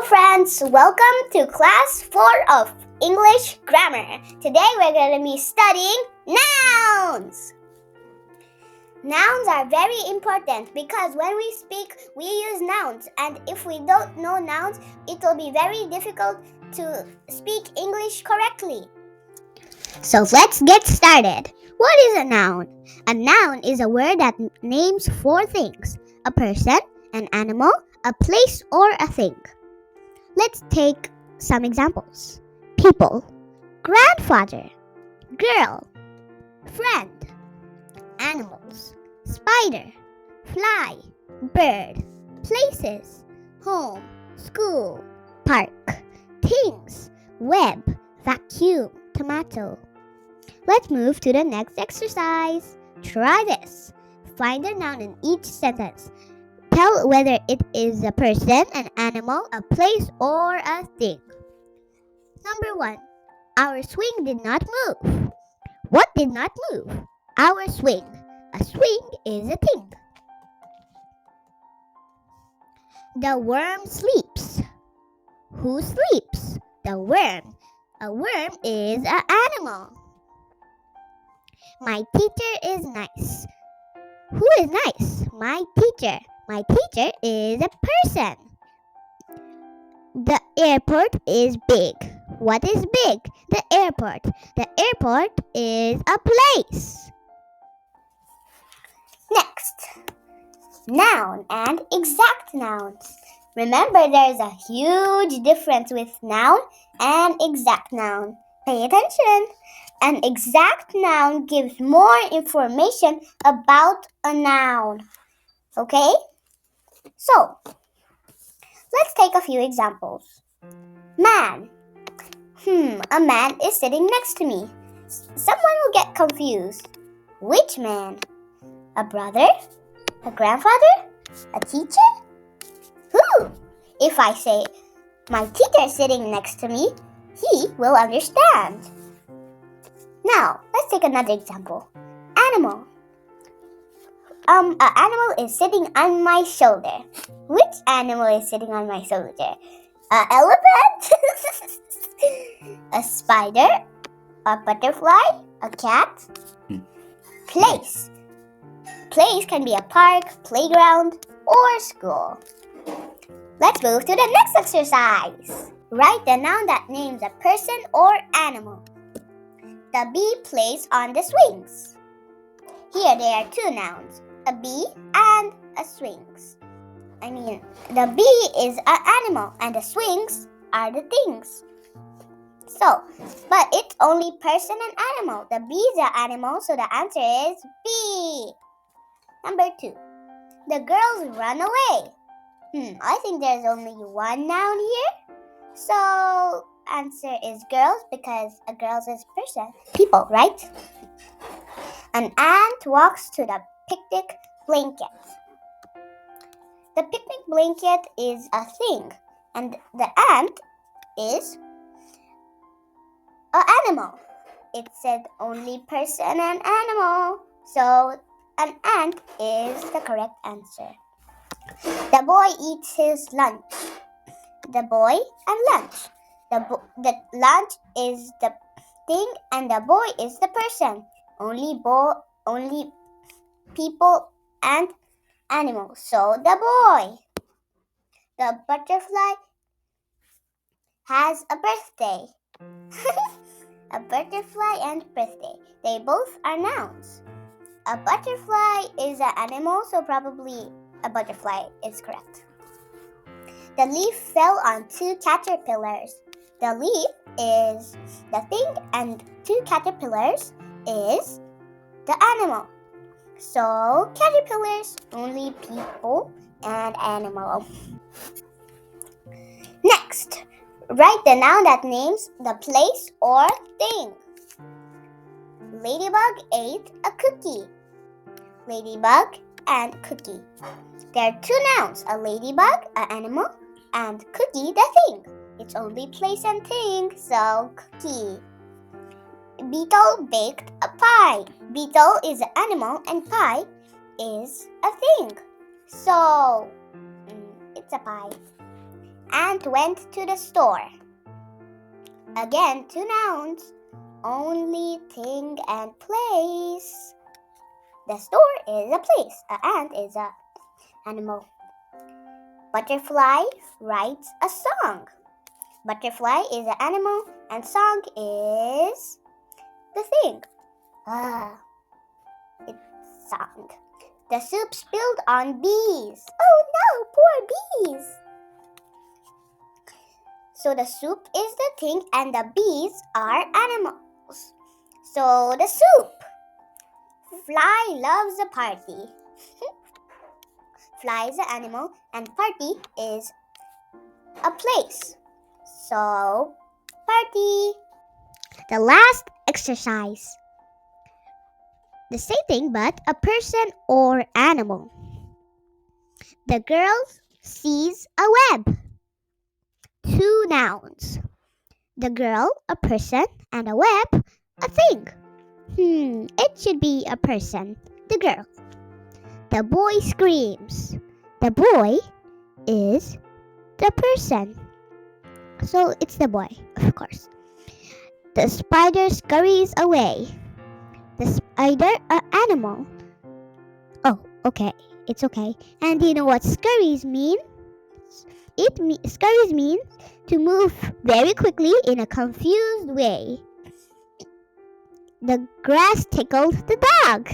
Hello friends, welcome to class 4 of English Grammar. Today we're going to be studying nouns. Nouns are very important because when we speak, we use nouns, and if we don't know nouns, it will be very difficult to speak English correctly. So let's get started. What is a noun? A noun is a word that names 4 things: a person, an animal, a place, or a thing. Let's take some examples. People, grandfather, girl, friend, animals, spider, fly, bird, places, home, school, park, things, web, vacuum, tomato. Let's move to the next exercise. Try this. Find a noun in each sentence. Tell whether it is a person, an animal, a place, or a thing. Number 1. Our swing did not move. What did not move? Our swing. A swing is a thing. The worm sleeps. Who sleeps? The worm. A worm is an animal. My teacher is nice. Who is nice? My teacher. My teacher is a person. The airport is big. What is big? The airport. The airport is a place. Next, noun and exact nouns. Remember, there is a huge difference with noun and exact noun. Pay attention. An exact noun gives more information about a noun. Okay? So, let's take a few examples. Man. A man is sitting next to me. Someone will get confused. Which man? A brother? A grandfather? A teacher? Who? If I say, my teacher is sitting next to me, he will understand. Now, let's take another example. Animal. An animal is sitting on my shoulder. Which animal is sitting on my shoulder? An elephant? A spider? A butterfly? A cat? Place. Place can be a park, playground, or school. Let's move to the next exercise. Write the noun that names a person or animal. The bee plays on the swings. Here there are 2 nouns, a bee and a swings. The bee is an animal and the swings are the things. But it's only person and animal. The bee is an animal, so the answer is B. Number 2. The girls run away. I think there's only 1 noun here. So, answer is girls because a girls is person. People, right? An ant walks to the picnic blanket. The picnic blanket is a thing, and the ant is an animal. It said only person and animal, so an ant is the correct answer. The boy eats his lunch. The boy and lunch. The lunch is the thing, and the boy is the person. Only people and animals. So the boy. The butterfly has a birthday. A butterfly and birthday. They both are nouns. A butterfly is an animal, so probably a butterfly is correct. The leaf fell on 2 caterpillars. The leaf is the thing and 2 caterpillars is the animal. So, caterpillars, only people and animal. Next, write the noun that names the place or thing. Ladybug ate a cookie. Ladybug and cookie. There are 2 nouns, a ladybug, an animal, and cookie, the thing. It's only place and thing, so cookie. Beetle baked a pie. Beetle is an animal and pie is a thing. So, it's a pie. Ant went to the store. Again, 2 nouns. Only, thing, and place. The store is a place. An ant is an animal. Butterfly writes a song. Butterfly is an animal and song is the thing. It's song. The soup spilled on bees. Oh no, poor bees. So the soup is the thing and the bees are animals. So the soup. Fly loves a party. Fly is an animal and party is a place. So, party. The last exercise. The same thing but a person or animal. The girl sees a web. 2 nouns. The girl, a person, and a web, a thing. It should be a person. The girl. The boy screams. The boy is the person. So it's the boy, of course. The spider scurries away. The spider, an animal. Oh, okay. It's okay. And do you know what scurries mean? Scurries means to move very quickly in a confused way. The grass tickled the dog.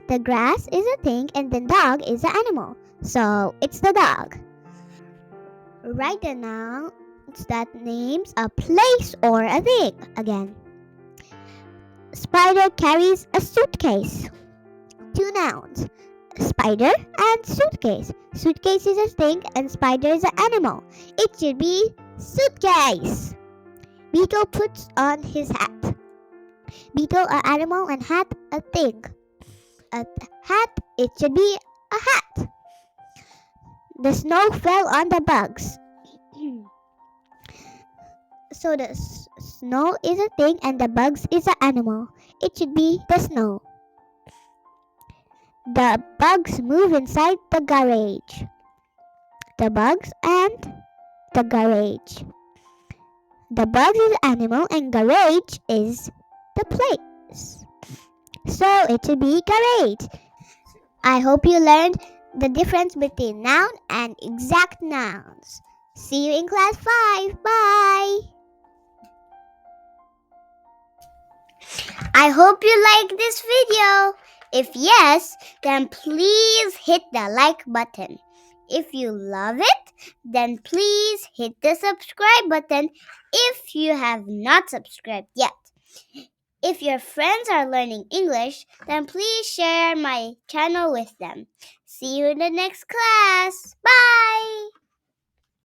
The grass is a thing and the dog is an animal. So it's the dog. Write the nouns that names a place or a thing again. Spider carries a suitcase. 2 nouns. Spider and suitcase. Suitcase is a thing and spider is an animal. It should be suitcase. Beetle puts on his hat. Beetle an animal and hat a thing. A hat, it should be a hat. The snow fell on the bugs. So the snow is a thing and the bugs is an animal. It should be the snow. The bugs move inside the garage. The bugs and the garage. The bugs is animal and garage is the place. So it should be garage. I hope you learned the difference between noun and exact nouns. See you in class 5. Bye. I hope you like this video. If yes, then please hit the like button. If you love it, then please hit the subscribe button if you have not subscribed yet. If your friends are learning English, then please share my channel with them. See you in the next class. Bye!